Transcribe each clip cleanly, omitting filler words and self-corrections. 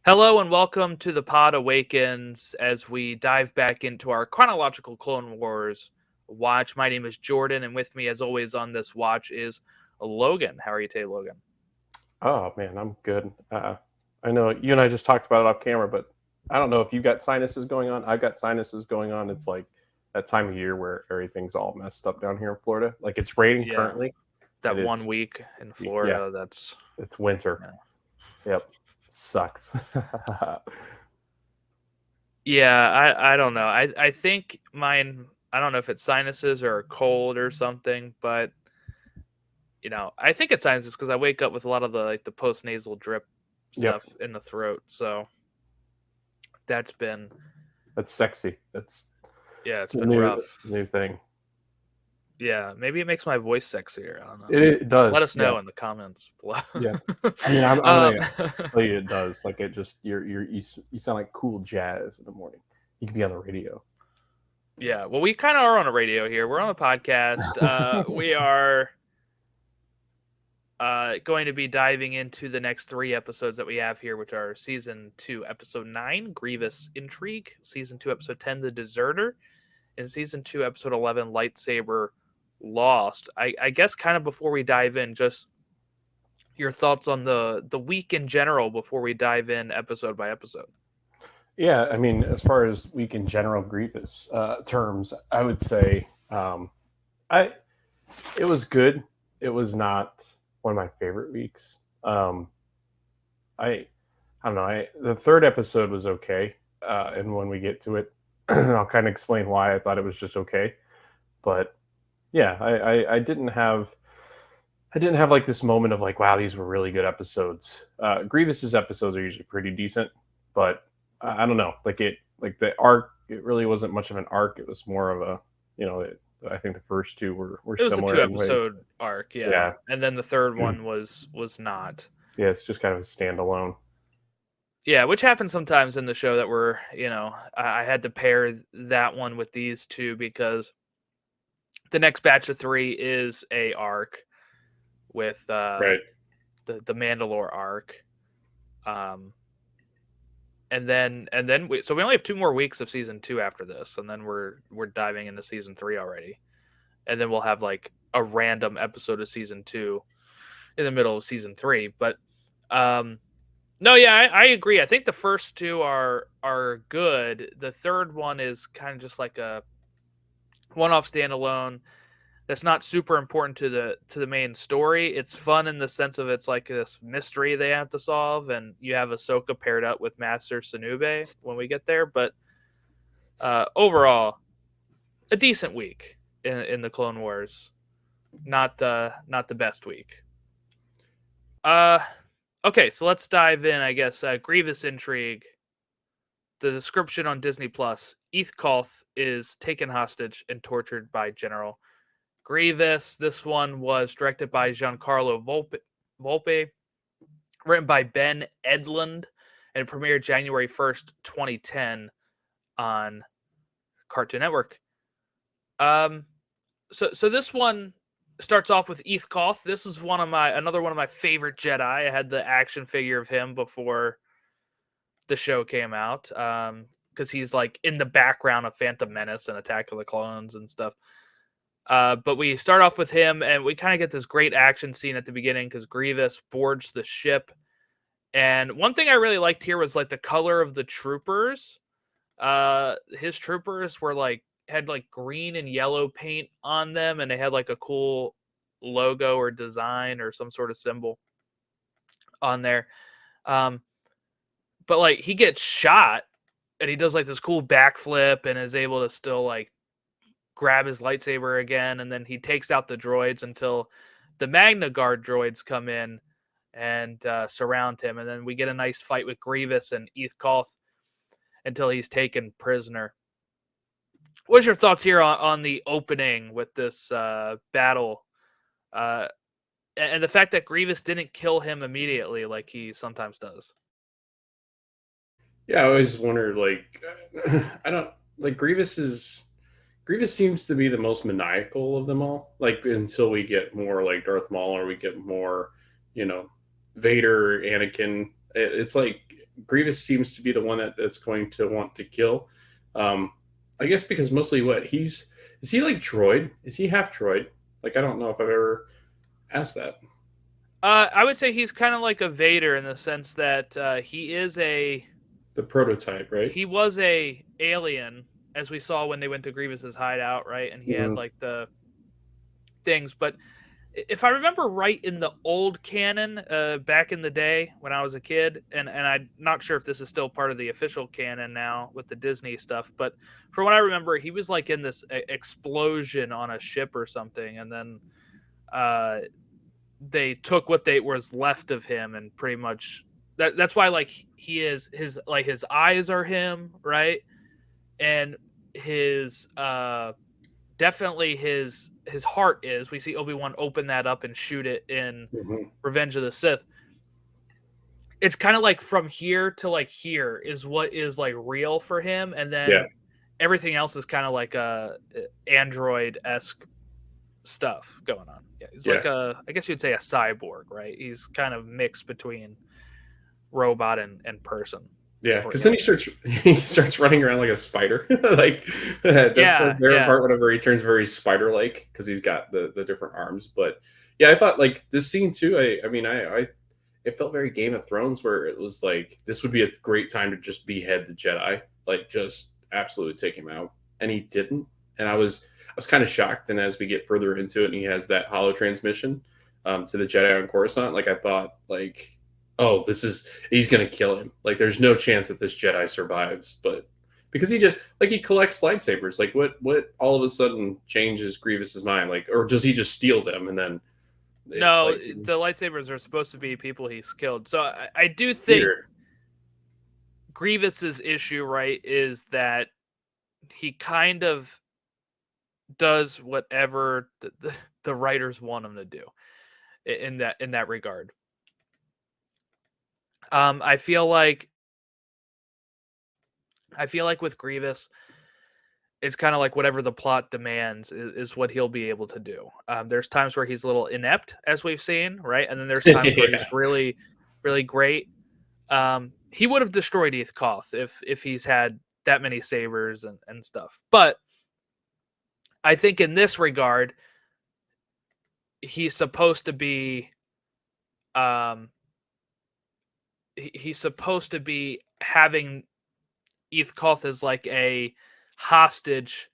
Hello and welcome to the Podawakens as we dive back into our chronological Clone Wars watch. My name is Jordan, and with me, as always, on this watch is Logan. How are you today, Logan? Oh man, I'm good. I know you and I just talked about it off camera, but I don't know if you got sinuses going on. I've got sinuses going on. It's like that time of year where everything's all messed up down here in Florida. Like it's raining Yeah, currently, that and 1 week in yeah, Florida, that's it's winter. yeah. Yep, sucks. Yeah, I don't know. I think mine. I don't know if it's sinuses or a cold or something, but I think it's sinuses because I wake up with a lot of the post nasal drip Yep, stuff in the throat. So that's been that's sexy. That's yeah, it's the been new. rough. That's the new thing. Yeah, maybe it makes my voice sexier. I don't know. It Let does. us Yeah, know in the comments below. yeah. I mean, I'm um, gonna tell you it does. Like it just you sound like cool jazz in the morning. You could be on the radio. yeah, well, we kind of are on a radio here. We're on a podcast. We are going to be diving into the next 3 episodes that we have here, which are Season 2, Episode 9, Grievous Intrigue, Season 2, Episode 10, The Deserter, and Season 2, Episode 11, Lightsaber Lost. I guess kind of before we dive in, just your thoughts on the week in general before we dive in episode by episode. Yeah, I mean, as far as week in general Grievous terms, I would say I it was good. It was not one of my favorite weeks. I don't know. The third episode was okay, and when we get to it, I'll kind of explain why I thought it was just okay. But yeah, I didn't have like this moment of like, wow, these were really good episodes. Grievous's episodes are usually pretty decent, but I don't know, like the arc, it really wasn't much of an arc. It was more of a, I think the first two were It was a similar two in ways. episode arc, yeah, Yeah, and then the third one was not. yeah, it's just kind of a standalone. Yeah, which happens sometimes in the show that we're, I had to pair that one with these two because the next batch of 3 is a arc with Right. the Mandalore arc. So we only have 2 more weeks of season 2 after this, and then we're diving into season 3 already. And then we'll have like a random episode of season 2 in the middle of season 3. But no, yeah, I agree. I think the first 2 are good. The third one is kind of just like a one-off standalone that's not super important to the main story. It's fun in the sense of it's like this mystery they have to solve, and you have Ahsoka paired up with Master Sanube when we get there. But overall, a decent week in the Clone Wars. Not the best week. Okay, so let's dive in. I guess Grievous Intrigue. The description on Disney Plus: Eth Koth is taken hostage and tortured by General Grievous. This one was directed by Giancarlo Volpe, written by Ben Edlund, and premiered January 1st, 2010 on Cartoon Network. So this one starts off with Eth Koth. This is another one of my favorite Jedi. I had the action figure of him before the show came out, because he's like in the background of Phantom Menace and Attack of the Clones and stuff. But we start off with him, and we kind of get this great action scene at the beginning because Grievous boards the ship. And one thing I really liked here was like the color of the troopers. His troopers had like green and yellow paint on them, and they had like a cool logo or design or some sort of symbol on there. But like he gets shot, and he does like this cool backflip and is able to still like grab his lightsaber again, and then he takes out the droids until the Magna Guard droids come in and surround him, and then we get a nice fight with Grievous and Eth Koth until he's taken prisoner. What's your thoughts here on the opening with this battle, and the fact that Grievous didn't kill him immediately like he sometimes does? Yeah, I always wonder, like, I don't like Grievous seems to be the most maniacal of them all. Like until we get more like Darth Maul or we get more, you know, Vader, Anakin. It's like Grievous seems to be the one that's going to want to kill. I guess because mostly is he like droid? Is he half droid? Like, I don't know if I've ever asked that. I would say he's kind of like a Vader in the sense that he was a alien, as we saw when they went to Grievous's hideout, right? And he had like the things. But if I remember right, in the old canon, back in the day when I was a kid, and I'm not sure if this is still part of the official canon now with the Disney stuff, but from what I remember, he was like in this explosion on a ship or something, and then they took what was left of him and pretty much that's why like his eyes are him, right? And his definitely his heart is. We see Obi-Wan open that up and shoot it in Revenge of the Sith. It's kind of like from here to like here is what is like real for him, and then everything else is kind of like a android-esque stuff going on. Yeah, he's like I guess you'd say a cyborg, right? He's kind of mixed between robot and person. Yeah, because then he starts running around like a spider. Like that's my favorite part whenever he turns very spider-like because he's got the different arms. But yeah, I thought like this scene too. It felt very Game of Thrones where it was like this would be a great time to just behead the Jedi, like just absolutely take him out, and he didn't. And I was kind of shocked. And as we get further into it, and he has that holo transmission to the Jedi on Coruscant, like I thought like, oh, he's going to kill him. Like, there's no chance that this Jedi survives. But because he collects lightsabers, like what all of a sudden changes Grievous's mind? Like, or does he just steal them and then? No, the lightsabers are supposed to be people he's killed. So I do think Grievous's issue, right, is that he kind of does whatever the writers want him to do in that regard. I feel like with Grievous, it's kind of like whatever the plot demands is what he'll be able to do. There's times where he's a little inept, as we've seen, right? And then there's times where he's really, really great. He would have destroyed Eeth Koth if he's had that many sabers and stuff. But I think in this regard, he's supposed to be he's supposed to be having Eeth Koth as like a hostage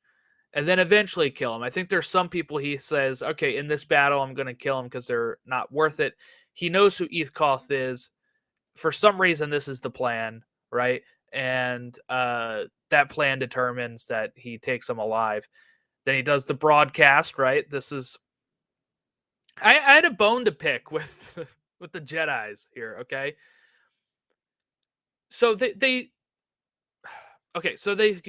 and then eventually kill him. I think there's some people he says, okay, in this battle, I'm going to kill him because they're not worth it. He knows who Eeth Koth is. For some reason, this is the plan, right? And that plan determines that he takes him alive. Then he does the broadcast, right? This is... I had a bone to pick with the Jedis here, okay? So they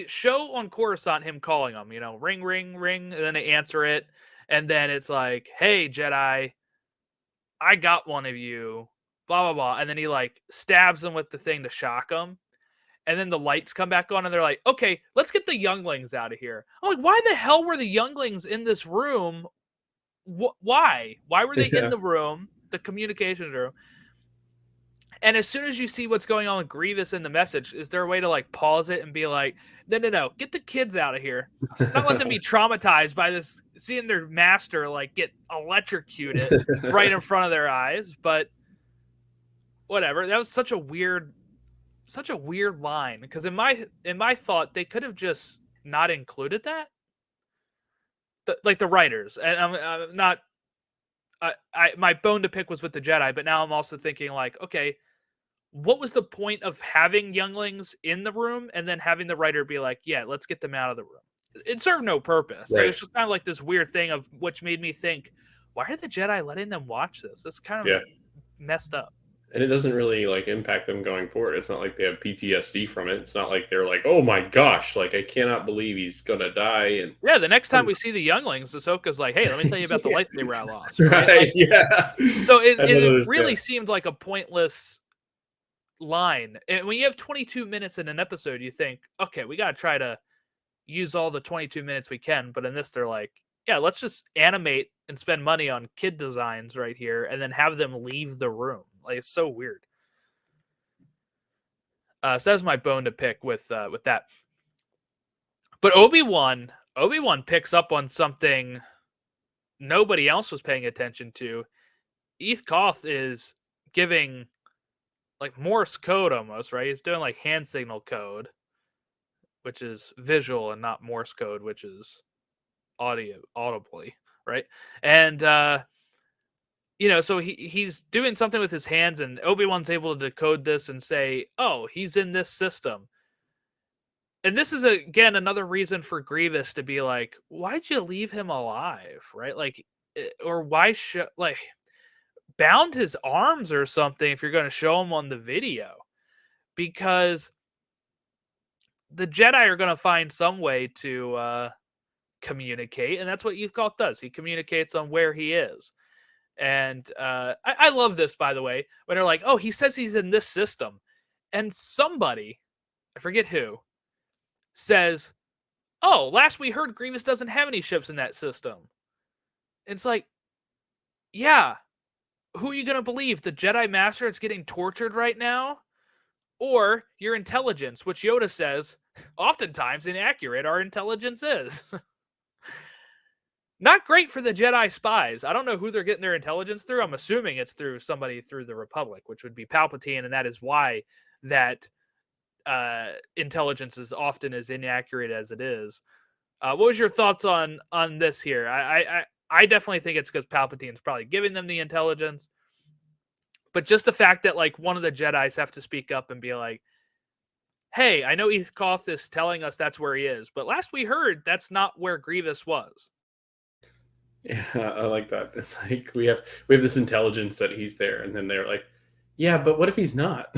show on Coruscant him calling them, ring, ring, ring, and then they answer it. And then it's like, hey, Jedi, I got one of you, blah, blah, blah. And then he like stabs them with the thing to shock them. And then the lights come back on and they're like, okay, let's get the younglings out of here. I'm like, why the hell were the younglings in this room? Why? Why were they in the room, the communications room? And as soon as you see what's going on with Grievous in the message, is there a way to like pause it and be like, no, get the kids out of here. Not let them be traumatized by this, seeing their master like get electrocuted right in front of their eyes. But whatever. That was such a weird line, because in my thought, they could have just not included that. Like the writers, and I'm not. My bone to pick was with the Jedi, but now I'm also thinking like, okay, what was the point of having younglings in the room and then having the writer be like, yeah, let's get them out of the room? It served no purpose. Right. It was just kind of like this weird thing of which made me think, why are the Jedi letting them watch this? It's kind of messed up. And it doesn't really like impact them going forward. It's not like they have PTSD from it. It's not like they're like, oh my gosh, like I cannot believe he's gonna die. And yeah, the next time we see the younglings, Ahsoka's like, hey, let me tell you about the lightsaber I lost. Right? Like, yeah. So it really seemed like a pointless line. And when you have 22 minutes in an episode, you think, okay, we gotta try to use all the 22 minutes we can. But in this, they're like, yeah, let's just animate and spend money on kid designs right here and then have them leave the room. Like, it's so weird. So that's my bone to pick with that. But Obi-Wan picks up on something nobody else was paying attention to. Eth Koth is giving like Morse code almost, right? He's doing like hand signal code, which is visual and not Morse code, which is audibly, right? And so he's doing something with his hands, and Obi-Wan's able to decode this and say, "Oh, he's in this system." And this is again another reason for Grievous to be like, "Why'd you leave him alive?" Right? Like, or why should like bound his arms or something if you're going to show him on the video, because the Jedi are going to find some way to communicate, and that's what Youthcott does. He communicates on where he is. And I love this, by the way, when they're like, "Oh, he says he's in this system," and somebody, I forget who, says, "Oh, last we heard, Grievous doesn't have any ships in that system." It's like, yeah, who are you gonna believe? The Jedi Master that's getting tortured right now, or your intelligence, which Yoda says, oftentimes inaccurate. Our intelligence is. Not great for the Jedi spies. I don't know who they're getting their intelligence through. I'm assuming it's through somebody through the Republic, which would be Palpatine, and that is why that intelligence is often as inaccurate as it is. What was your thoughts on this here? I definitely think it's because Palpatine's probably giving them the intelligence, but just the fact that like one of the Jedis have to speak up and be like, "Hey, I know Eth Koth is telling us that's where he is, but last we heard, that's not where Grievous was." Yeah, I like that. It's like we have this intelligence that he's there, and then they're like, "Yeah, but what if he's not?"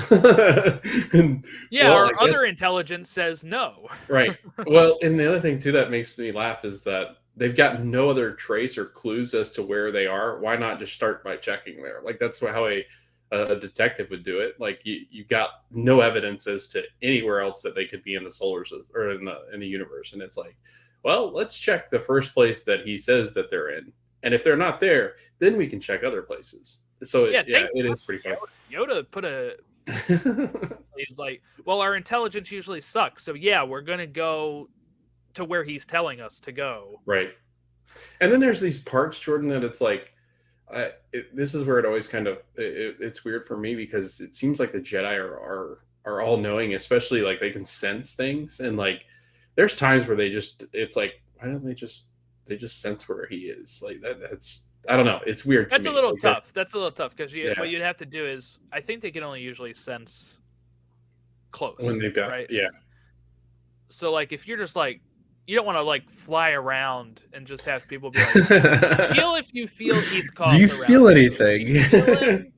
And, yeah, well, our other intelligence says no. Right. Well, and the other thing too that makes me laugh is that they've got no other trace or clues as to where they are. Why not just start by checking there? Like that's how a detective would do it. Like you got no evidence as to anywhere else that they could be in the solar system or in the universe, and it's like, well, let's check the first place that he says that they're in, and if they're not there, then we can check other places. So it is pretty funny. Yoda put a. He's like, "Well, our intelligence usually sucks, so yeah, we're gonna go to where he's telling us to go." Right. And then there's these parts, Jordan, that it's like, this is where it always kind of it's weird for me because it seems like the Jedi are all knowing, especially like they can sense things, and like there's times where it's like, why don't they just sense where he is? Like that's I don't know. It's weird. That's to a me. little Like tough. That's a little tough because what Yeah. you'd have to do is, I think they can only usually sense close When they've got right. Yeah. So like if you're just like, you don't want to like fly around and just have people be like, "Feel if you feel Eth Koth Do you around feel you. anything? Do you feel him?"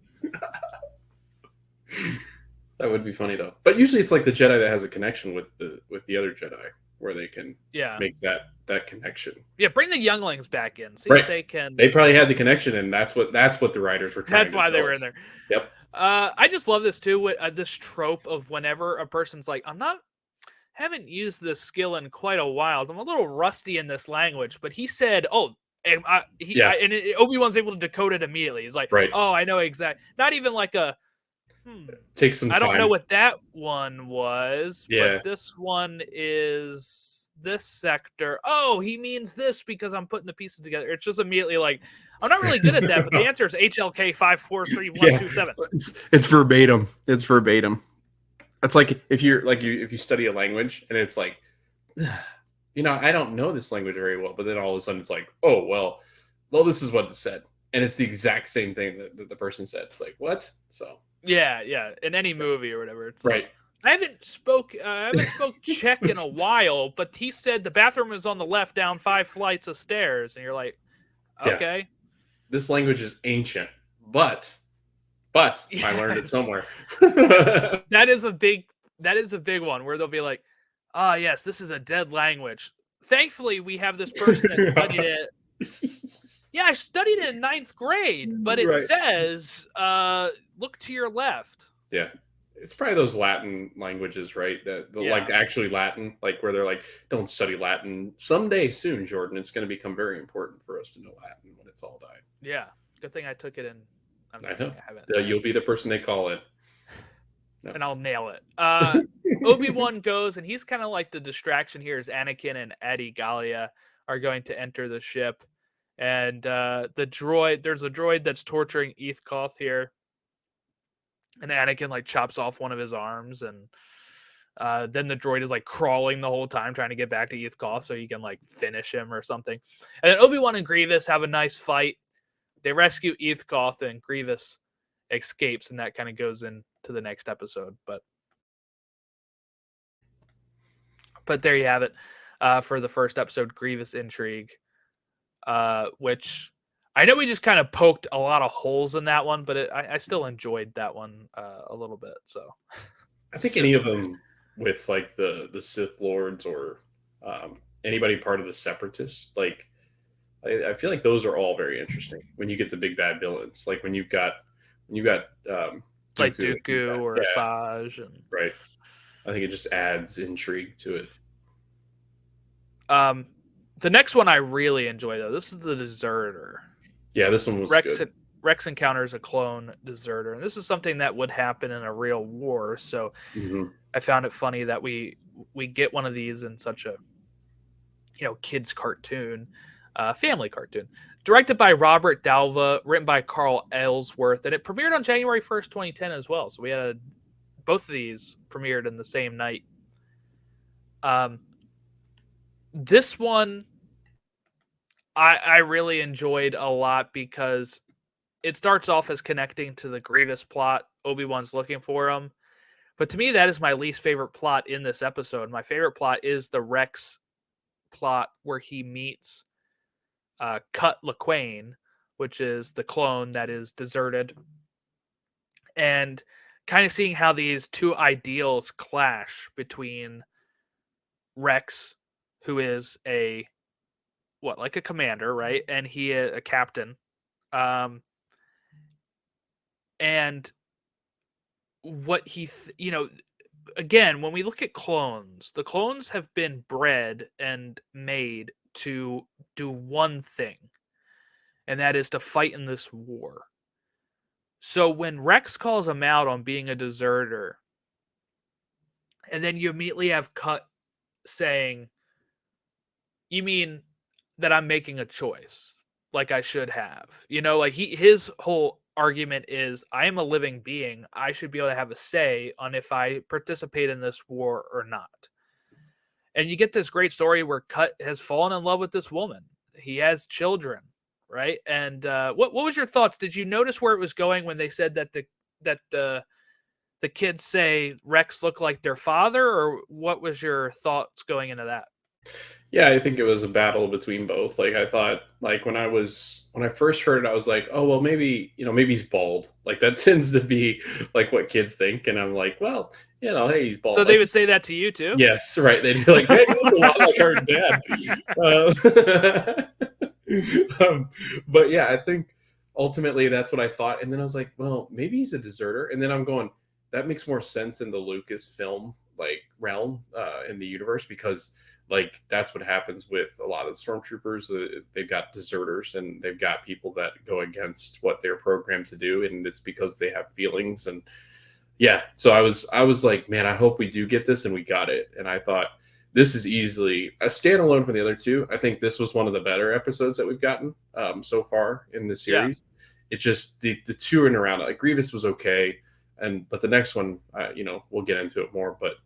That would be funny though. But usually it's like the Jedi that has a connection with the other Jedi where they can make that connection. Yeah, bring the younglings back in. See Right. if they can. They probably had the connection, and that's what the writers were trying. That's why they were in there. Yep. I just love this too. With this trope of whenever a person's like, haven't used this skill in quite a while. I'm a little rusty in this language, but he said, "Oh." And Obi-Wan's able to decode it immediately. He's like, right. "Oh, I know exactly." Not even like a. Take some time. I don't know what that one was, Yeah. but this one is this sector. Oh, he means this because I'm putting the pieces together. It's just immediately like, I'm not really good at that, but the answer is HLK 543127. It's verbatim. It's verbatim. It's like if you study a language and it's like, I don't know this language very well, but then all of a sudden it's like, oh well, this is what it said, and it's the exact same thing that the person said. It's like, what? So yeah, in any movie or whatever. It's right. Like, I haven't spoke Czech in a while, but he said the bathroom is on the left down 5 flights of stairs, and you're like, okay. Yeah. This language is ancient, but I learned it somewhere. That is a big one where they'll be like, yes, this is a dead language. Thankfully, we have this person that studied it. Yeah, I studied it in 9th grade, but it says, look to your left. Yeah. It's probably those Latin languages, right? Like actually Latin, like where they're like, don't study Latin. Someday soon, Jordan, it's going to become very important for us to know Latin when it's all died. Yeah. Good thing I took it in. I know. You'll be the person they call it. and I'll nail it. Obi-Wan goes, and he's kind of like the distraction here. Is Anakin and Eddie Gallia are going to enter the ship, and there's a droid that's torturing Eth Koth here, and Anakin like chops off one of his arms, and then the droid is like crawling the whole time trying to get back to Eth Koth so he can like finish him or something. And then Obi-Wan and Grievous have a nice fight. They rescue Eth Koth, and Grievous escapes, and that kind of goes into the next episode. But there you have it for the first episode, Grievous Intrigue, which I know we just kind of poked a lot of holes in that one, but I still enjoyed that one a little bit. So I think any of them with like the Sith Lords or anybody part of the Separatists, like I feel like those are all very interesting when you get the big bad villains, like when you've got like Dooku or Asajj, and right. I think it just adds intrigue to it. The next one I really enjoy though. This is the Deserter. Yeah, this one was good. Rex encounters a clone deserter, and this is something that would happen in a real war. So I found it funny that we get one of these in such a kids cartoon, family cartoon, directed by Robert Dalva, written by Carl Ellsworth, and it premiered on January 1st, 2010 as well. So we had both of these premiered in the same night. This one I really enjoyed a lot because it starts off as connecting to the Grievous plot. Obi-Wan's looking for him. But to me, that is my least favorite plot in this episode. My favorite plot is the Rex plot where he meets Cut LaQuaine, which is the clone that is deserted. And kind of seeing how these two ideals clash between Rex, who is a commander, right? And he is a captain. And what he, again, when we look at clones, the clones have been bred and made to do one thing, and that is to fight in this war. So when Rex calls him out on being a deserter, and then you immediately have Cut saying, "You mean that I'm making a choice like I should have?" Like his whole argument is, I am a living being. I should be able to have a say on if I participate in this war or not. And you get this great story where Cut has fallen in love with this woman. He has children, right? And what was your thoughts? Did you notice where it was going when they said that the kids say Rex looked like their father, or what was your thoughts going into that? Yeah, I think it was a battle between both. Like I thought, like when I first heard it, I was like, oh well, maybe he's bald. Like that tends to be like what kids think, and I'm like, well, hey, he's bald. So they would say that to you too? Yes, right. They'd be like, man, you look a lot like our dad. But yeah, I think ultimately that's what I thought, and then I was like, well, maybe he's a deserter, and then I'm going, that makes more sense in the Lucasfilm like realm in the universe, because like that's what happens with a lot of the stormtroopers. They've got deserters, and they've got people that go against what they're programmed to do, and it's because they have feelings. And yeah, so I was like, man, I hope we do get this, and we got it. And I thought this is easily a standalone from the other two. I think this was one of the better episodes that we've gotten so far in the series. Yeah. It just the two in around, like Grievous was okay. But the next one, we'll get into it more. But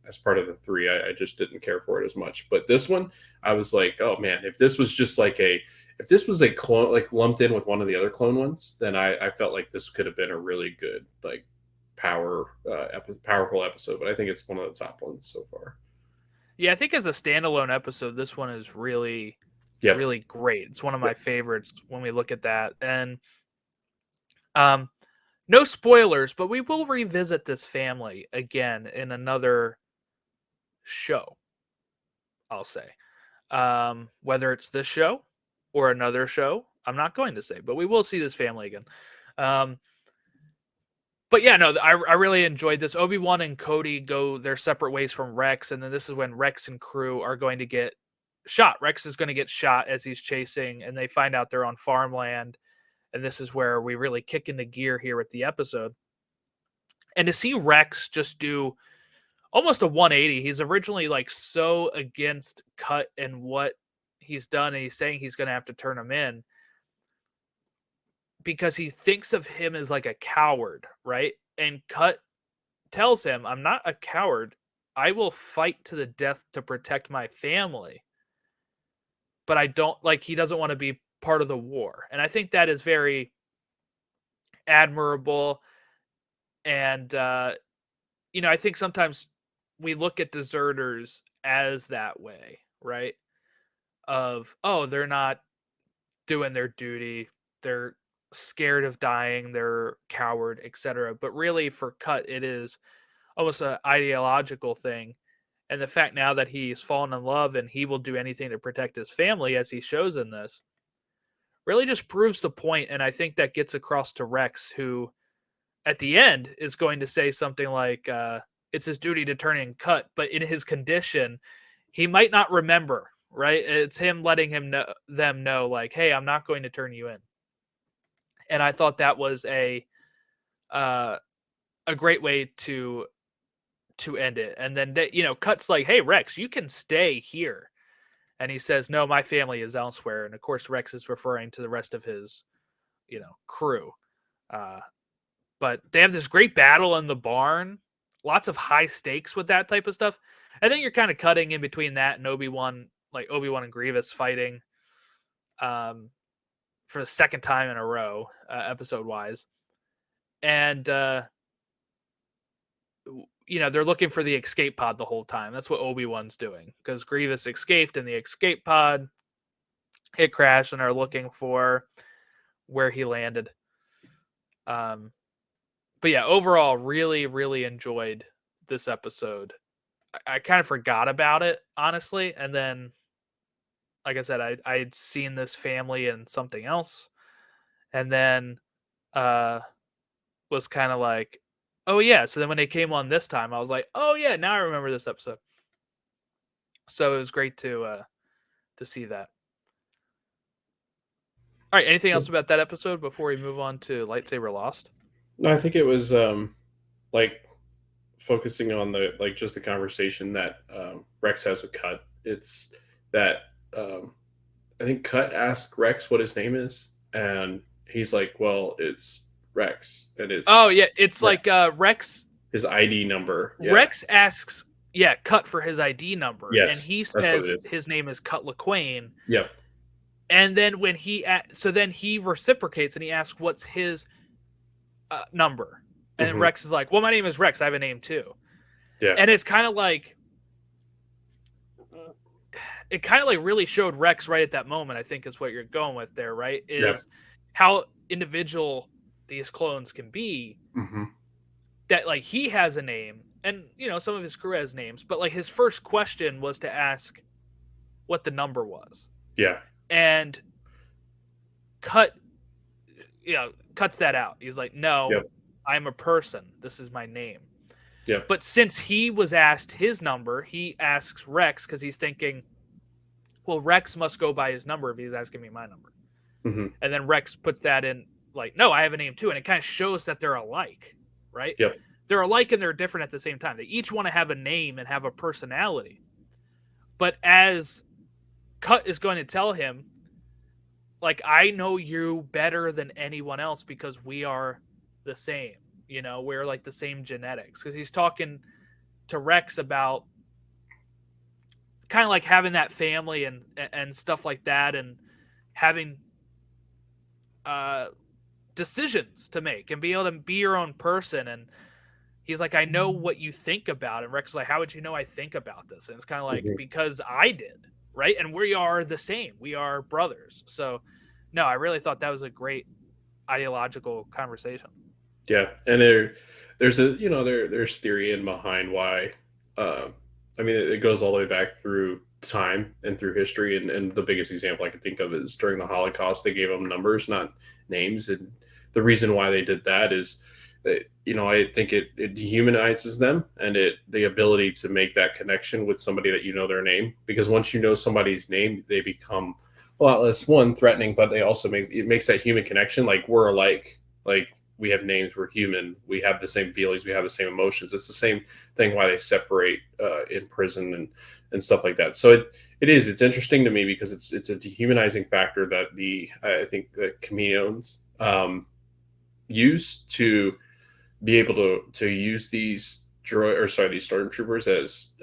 as part of the three, I just didn't care for it as much. But this one, I was like, oh man, if this was just like if this was a clone, like lumped in with one of the other clone ones, then I felt like this could have been a really good, like powerful episode. But I think it's one of the top ones so far. Yeah, I think as a standalone episode, this one is really, really great. It's one of my favorites when we look at that. And no spoilers, but we will revisit this family again in another show, I'll say. Whether it's this show or another show, I'm not going to say, but we will see this family again. But yeah, no, I really enjoyed this. Obi-Wan and Cody go their separate ways from Rex, and then this is when Rex and crew are going to get shot. Rex is going to get shot as he's chasing, and they find out they're on farmland. And this is where we really kick into gear here with the episode. And to see Rex just do almost a 180. He's originally like so against Cut and what he's done, and he's saying he's going to have to turn him in because he thinks of him as like a coward, right? And Cut tells him, I'm not a coward. I will fight to the death to protect my family. But I don't, like, he doesn't want to be part of the war. And I think that is very admirable. And, you know, I think sometimes we look at deserters as that way, right? Of, oh, they're not doing their duty. They're scared of dying. They're coward, etc. But really for Cut, it is almost an ideological thing. And the fact now that he's fallen in love and he will do anything to protect his family, as he shows in this, really just proves the point. And I think that gets across to Rex, who at the end is going to say something like, it's his duty to turn in Cut, but in his condition, he might not remember, right? It's him letting them know, like, hey, I'm not going to turn you in. And I thought that was a great way to end it. And then, you know, Cut's like, hey, Rex, you can stay here. And he says, no, my family is elsewhere. And of course, Rex is referring to the rest of his, you know, crew. But they have this great battle in the barn. Lots of high stakes with that type of stuff. I think you're kind of cutting in between that and Obi-Wan and Grievous fighting for the second time in a row, episode-wise. And, you know, they're looking for the escape pod the whole time. That's what Obi-Wan's doing, because Grievous escaped in the escape pod. It crashed, and are looking for where he landed. But yeah, overall, really, really enjoyed this episode. I kind of forgot about it, honestly. And then, like I said, I had seen this family in something else. And then was kind of like, oh yeah. So then when they came on this time, I was like, oh yeah, now I remember this episode. So it was great to see that. All right, anything else about that episode before we move on to Lightsaber Lost? No, I think it was like focusing on the just the conversation that Rex has with Cut. It's that I think Cut asked Rex what his name is, and he's like, well, it's Rex, and it's it's like Rex, his ID number. Yeah. Rex asks Cut for his ID number, and he says his name is Cut LaQuaine. Yep. And then when he reciprocates and he asks what's his number, and Rex is like, well, my name is Rex, I have a name too. Yeah. And it's kind of like really showed Rex right at that moment, I think is what you're going with there, right? Is how individual these clones can be. That like he has a name, and you know, some of his crew has names, but like his first question was to ask what the number was. Yeah. And Cut, you know, cuts that out. He's like, no, I'm a person. This is my name. Yeah. But since he was asked his number, he asks Rex because he's thinking, well, Rex must go by his number if he's asking me my number. And then Rex puts that in like, no, I have a name too. And it kind of shows that they're alike, right? Yep. They're alike and they're different at the same time. They each want to have a name and have a personality. But as Cut is going to tell him, like, I know you better than anyone else because we are the same. You know, we're like the same genetics. Because he's talking to Rex about kind of like having that family and stuff like that, and having decisions to make and be able to be your own person. And he's like, I know what you think about it. And Rex is like, how would you know I think about this? And it's kind of like, because I did, right? And we are the same. We are brothers. So, no, I really thought that was a great ideological conversation. Yeah, and there's a there's theory in behind why. I mean, it goes all the way back through time and through history, and the biggest example I can think of is during the Holocaust. They gave them numbers, not names, and the reason why they did that is that, I think it dehumanizes them, and the ability to make that connection with somebody that you know their name, because once you know somebody's name, they become a lot less threatening, but they also makes that human connection. Like, we're alike. Like, we have names, we're human, we have the same feelings, we have the same emotions. It's the same thing why they separate in prison and stuff like that. So it's interesting to me because it's a dehumanizing factor that I think the chameleons use to be able to use these these stormtroopers as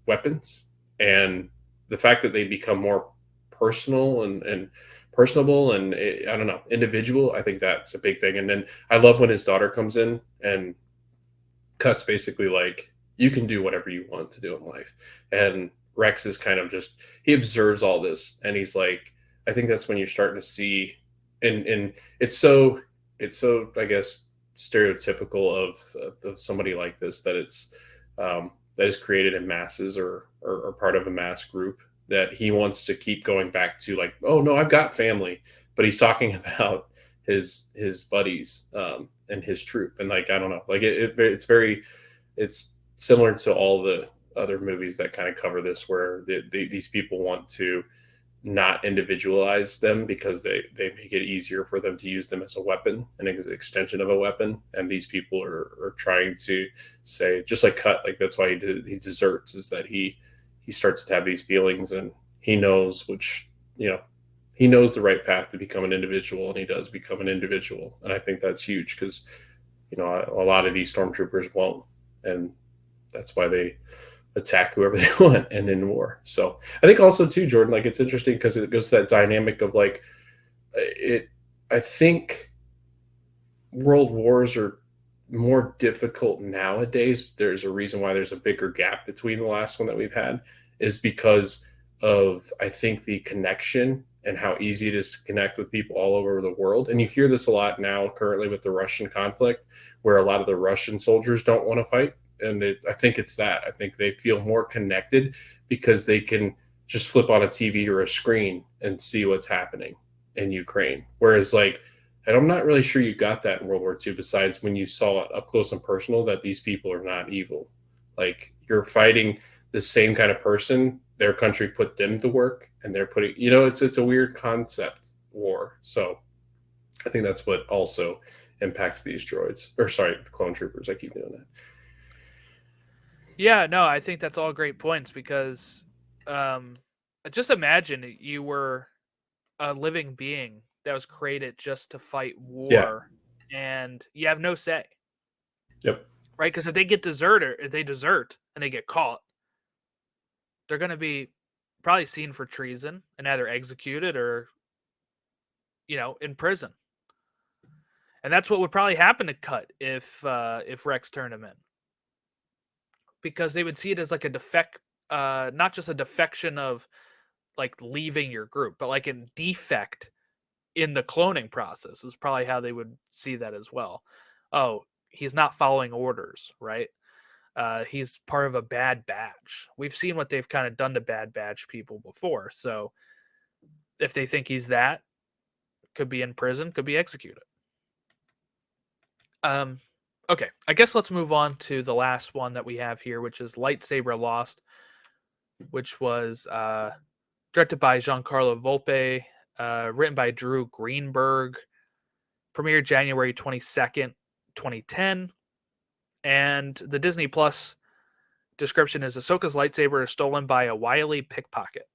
weapons, and the fact that they become more personal and personable and I don't know, individual. I think that's a big thing. And then I love when his daughter comes in and Cut's basically like, you can do whatever you want to do in life, and Rex is kind of just, he observes all this and he's like, I think that's when you're starting to see, and it's so I guess stereotypical of somebody like this, that it's that is created in masses or part of a mass group, that he wants to keep going back to, like, oh no, I've got family, but he's talking about his buddies and his troop, and like, I don't know, like it's similar to all the other movies that kind of cover this, where these people want to not individualize them because they make it easier for them to use them as a weapon, an extension of a weapon. And these people are trying to say, just like Cut, like that's why he deserts, is that he starts to have these feelings, and he knows he knows the right path to become an individual, and he does become an individual. And I think that's huge because a lot of these stormtroopers won't, and that's why they attack whoever they want and in war. So I think also too, Jordan, like, it's interesting because it goes to that dynamic of like I think world wars are more difficult nowadays. There's a reason why there's a bigger gap between the last one that we've had, is because of, I think, the connection and how easy it is to connect with people all over the world. And you hear this a lot now currently with the Russian conflict, where a lot of the Russian soldiers don't want to fight. And I think it's that. I think they feel more connected because they can just flip on a TV or a screen and see what's happening in Ukraine. Whereas, like, and I'm not really sure you got that in World War II, besides when you saw it up close and personal, that these people are not evil. Like, you're fighting the same kind of person. Their country put them to work, and they're putting, it's a weird concept, war. So I think that's what also impacts these droids, or sorry, the clone troopers. I keep doing that. Yeah, no, I think that's all great points, because just imagine you were a living being that was created just to fight war, and you have no say. Yep. Right? Because if they desert and they get caught, they're going to be probably seen for treason and either executed or, in prison. And that's what would probably happen to Cut if Rex turned him in. Because they would see it as like a defect, not just a defection of like leaving your group, but like a defect in the cloning process is probably how they would see that as well. Oh, he's not following orders, right? He's part of a bad batch. We've seen what they've kind of done to bad batch people before. So if they think he's that, could be in prison, could be executed. Okay, I guess let's move on to the last one that we have here, which is Lightsaber Lost, which was directed by Giancarlo Volpe, written by Drew Greenberg, premiered January 22nd, 2010. And the Disney Plus description is Ahsoka's lightsaber is stolen by a wily pickpocket.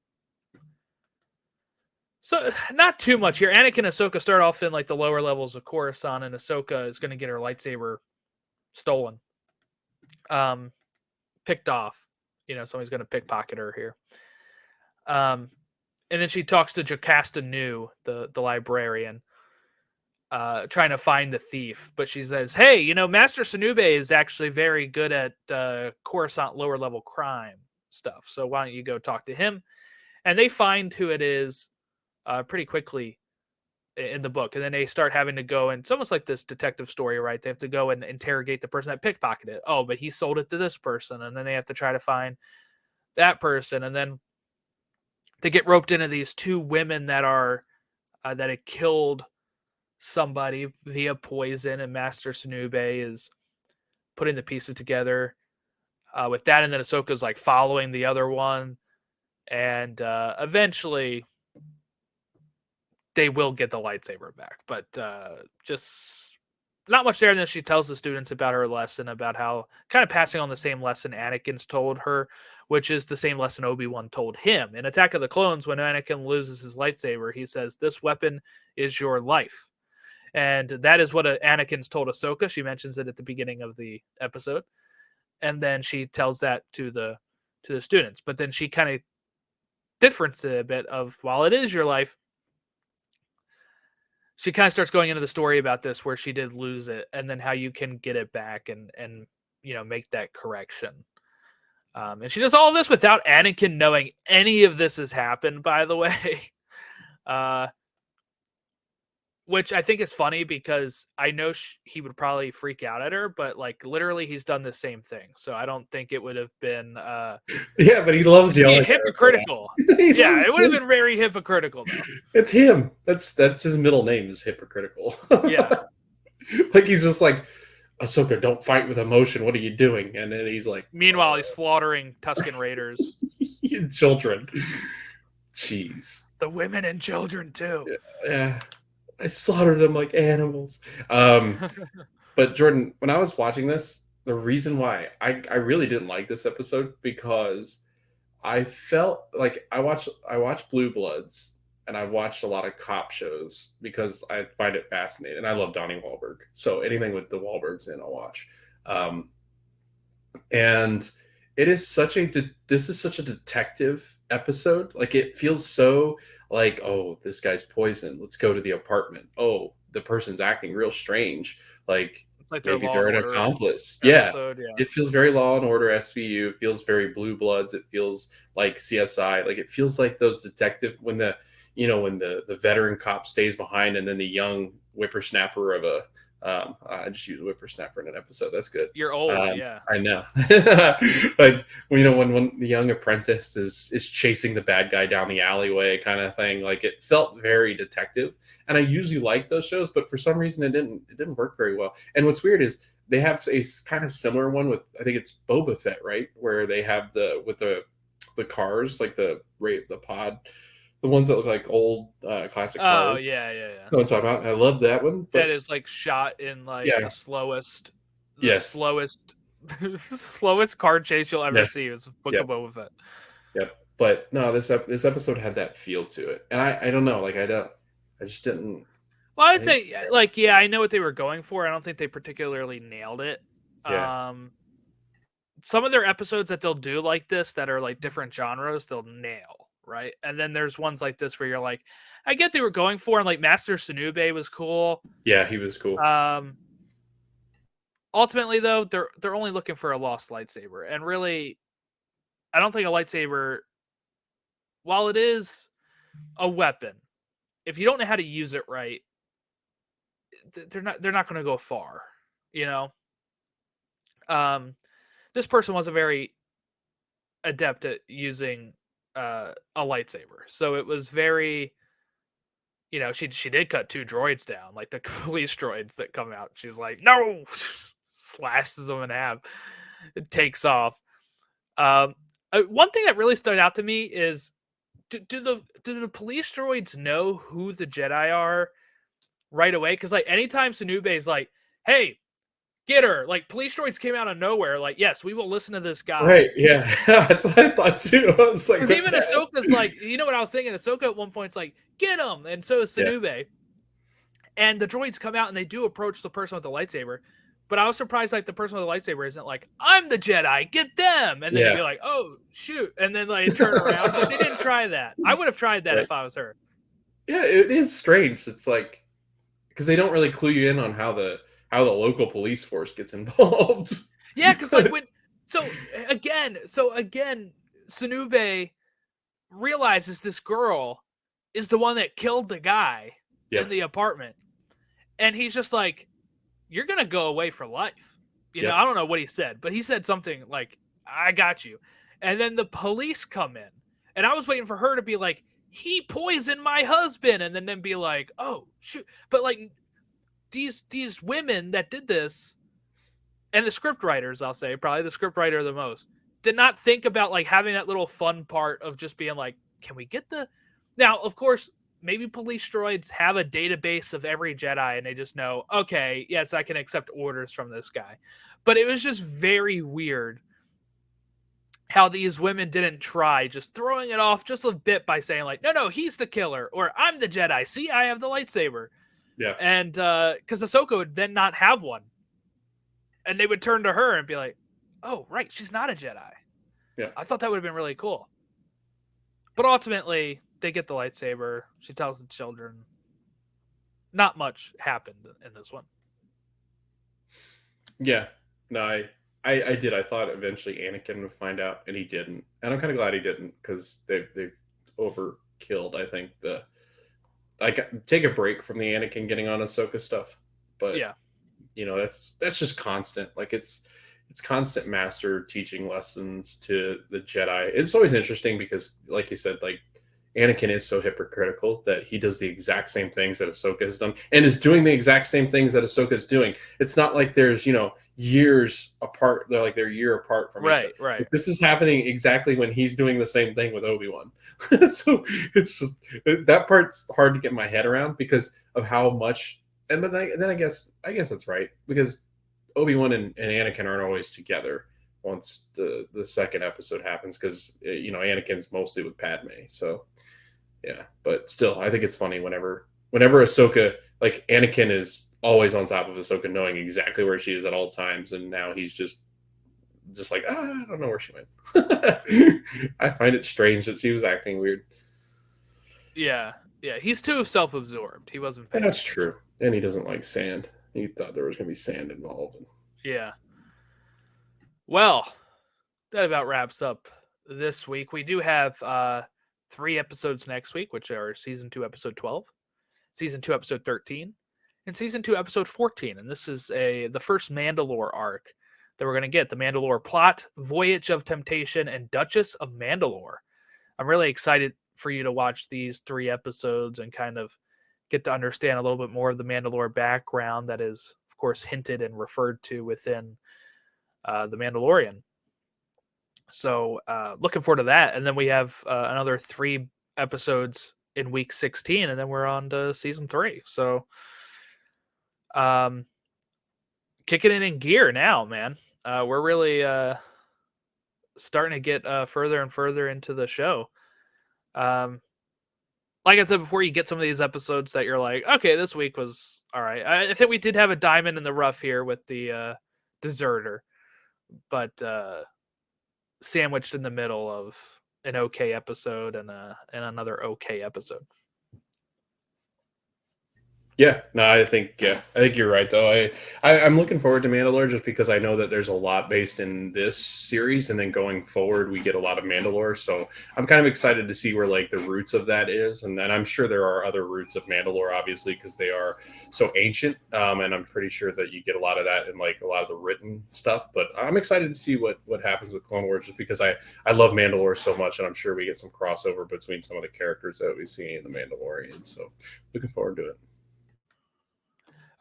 So not too much here. Anakin and Ahsoka start off in like the lower levels of Coruscant, and Ahsoka is going to get her lightsaber stolen, picked off. Somebody's going to pickpocket her here. And then she talks to Jocasta Nu, the librarian, trying to find the thief. But she says, hey, Master Sunube is actually very good at Coruscant lower level crime stuff. So why don't you go talk to him? And they find who it is pretty quickly in the book. And then they start having to go, and it's almost like this detective story, right? They have to go and interrogate the person that pickpocketed it. Oh, but he sold it to this person. And then they have to try to find that person. And then they get roped into these two women that are that had killed somebody via poison, and Master Sunube is putting the pieces together with that. And then Ahsoka's like following the other one, and eventually they will get the lightsaber back, but just not much there. And then she tells the students about her lesson, about how kind of passing on the same lesson Anakin's told her, which is the same lesson Obi-Wan told him. In Attack of the Clones, when Anakin loses his lightsaber, he says, "This weapon is your life." And that is what Anakin's told Ahsoka. She mentions it at the beginning of the episode. And then she tells that to the students. But then she kind of difference it a bit of, while it is your life, she kind of starts going into the story about this where she did lose it, and then how you can get it back and make that correction. And she does all of this without Anakin knowing any of this has happened, by the way. Which I think is funny, because I know he would probably freak out at her, but like literally he's done the same thing. So I don't think it would have been yeah, but he loves yelling. Hypocritical. Yeah, it would have been very hypocritical though. It's him. That's his middle name is hypocritical. Yeah. Like he's just like, Ahsoka, don't fight with emotion. What are you doing? And then he's like, meanwhile, he's slaughtering Tusken Raiders. Children. Jeez. The women and children too. Yeah. I slaughtered them like animals. But Jordan, when I was watching this, the reason why I really didn't like this episode, because I felt like I watched Blue Bloods, and I watched a lot of cop shows because I find it fascinating, and I love Donnie Wahlberg. So anything with the Wahlbergs in, I'll watch. And it is this is such a detective episode. Like it feels so like, oh, this guy's poisoned. Let's go to the apartment. Oh, the person's acting real strange. Like maybe they're an accomplice. Episode, yeah. It feels very Law and Order SVU. It feels very Blue Bloods. It feels like CSI. Like it feels like those detective when the veteran cop stays behind, and then the young whippersnapper of a I just used whippersnapper in an episode. That's good. You're old, yeah. I know. Like when the young apprentice is chasing the bad guy down the alleyway, kind of thing. Like it felt very detective. And I usually like those shows, but for some reason it didn't work very well. And what's weird is they have a kind of similar one with, I think it's Boba Fett, right? Where they have the cars, like the pod. The ones that look like old classic cars. Oh, yeah. No, I'm talking about. I love that one. That is like shot in like the slowest slowest car chase you'll ever see is Book of Boba Fett. Yep. But no, this episode had that feel to it. And I don't know, like I just didn't. Well, I would say like, yeah, I know what they were going for. I don't think they particularly nailed it. Yeah. Some of their episodes that they'll do like this that are like different genres, they'll nail. Right. And then there's ones like this where you're like, I get they were going for, and like Master Sunube was cool. Yeah, he was cool. Ultimately though, they're only looking for a lost lightsaber. And really, I don't think a lightsaber, while it is a weapon, if you don't know how to use it right, they're not going to go far, you know? This person wasn't very adept at using a lightsaber, so it was very, she did cut 2 droids down, like the police droids that come out. She's like, no, slashes them in half. It takes off. One thing that really stood out to me is, do the police droids know who the Jedi are right away? Because like anytime Sunube is like, hey, get her, like police droids came out of nowhere, like, yes, we will listen to this guy. Right, yeah. That's what I thought too. I was like, even Ahsoka's like, what I was thinking? Ahsoka at one point's like, get him, and so is Sunube. Yeah. And the droids come out and they do approach the person with the lightsaber. But I was surprised, like, the person with the lightsaber isn't like, I'm the Jedi, get them. And then you'd be like, oh, shoot. And then, like, turn around. But they didn't try that. I would have tried that if I was her. Yeah, it is strange. It's like, because they don't really clue you in on how the local police force gets involved. Yeah, because, like, So again, Sunube realizes this girl is the one that killed the guy in the apartment. And he's just like, you're going to go away for life. You know, I don't know what he said, but he said something like, I got you. And then the police come in. And I was waiting for her to be like, he poisoned my husband. And then be like, oh, shoot. But like these women that did this, and the script writers, I'll say, probably the script writer the most, did not think about like having that little fun part of just being like, can we get the... Now, of course, maybe police droids have a database of every Jedi and they just know, okay, yes, I can accept orders from this guy. But it was just very weird how these women didn't try, just throwing it off just a bit by saying like, no, he's the killer, or I'm the Jedi. See, I have the lightsaber. Yeah. And because Ahsoka would then not have one. And they would turn to her and be like, oh, right, she's not a Jedi. Yeah. I thought that would have been really cool. But ultimately, they get the lightsaber. She tells the children. Not much happened in this one. Yeah. No, I did. I thought eventually Anakin would find out, and he didn't. And I'm kind of glad he didn't, because they've overkilled, I think, take a break from the Anakin getting on Ahsoka stuff. But yeah, that's just constant. Like it's constant master teaching lessons to the Jedi. It's always interesting because, like you said, like Anakin is so hypocritical that he does the exact same things that Ahsoka has done and is doing the exact same things that Ahsoka is doing. It's not like there's, years apart. They're a year apart from each other. Right. This is happening exactly when he's doing the same thing with Obi-Wan. So it's just, that part's hard to get my head around because of how much. And but then I guess that's right, because Obi-Wan and Anakin aren't always together once the second episode happens, because Anakin's mostly with Padme. So yeah, but still, I think it's funny whenever Ahsoka, like Anakin is always on top of Ahsoka, knowing exactly where she is at all times, and now he's just like, I don't know where she went. I find it strange that she was acting weird. Yeah, he's too self-absorbed. He wasn't paying That's attention. true, and he doesn't like sand. He thought there was going to be sand involved. Yeah. Well, that about wraps up this week. We do have 3 episodes next week, which are Season 2, Episode 12, Season 2, Episode 13, and Season 2, Episode 14. And this is the first Mandalore arc that we're going to get. The Mandalore Plot, Voyage of Temptation, and Duchess of Mandalore. I'm really excited for you to watch these 3 episodes and kind of get to understand a little bit more of the Mandalore background that is, of course, hinted and referred to within The Mandalorian. So looking forward to that. And then we have another 3 episodes in week 16, and then we're on to season 3. So kicking it in gear now, man. We're really starting to get further and further into the show. Like I said before, you get some of these episodes that you're like, okay, this week was all right. I think we did have a diamond in the rough here with the deserter, but sandwiched in the middle of an okay episode and another okay episode. Yeah, no, I think you're right though. I'm looking forward to Mandalore just because I know that there's a lot based in this series, and then going forward we get a lot of Mandalore. So I'm kind of excited to see where like the roots of that is, and then I'm sure there are other roots of Mandalore, obviously, because they are so ancient. And I'm pretty sure that you get a lot of that in like a lot of the written stuff. But I'm excited to see what happens with Clone Wars, just because I love Mandalore so much, and I'm sure we get some crossover between some of the characters that we see in the Mandalorian. So looking forward to it.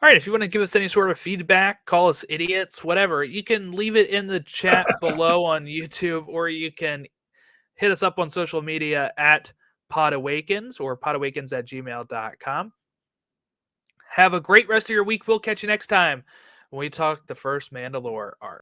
All right, if you want to give us any sort of feedback, call us idiots, whatever, you can leave it in the chat below on YouTube, or you can hit us up on social media at podawakens or podawakens@gmail.com. Have a great rest of your week. We'll catch you next time when we talk the first Mandalore arc.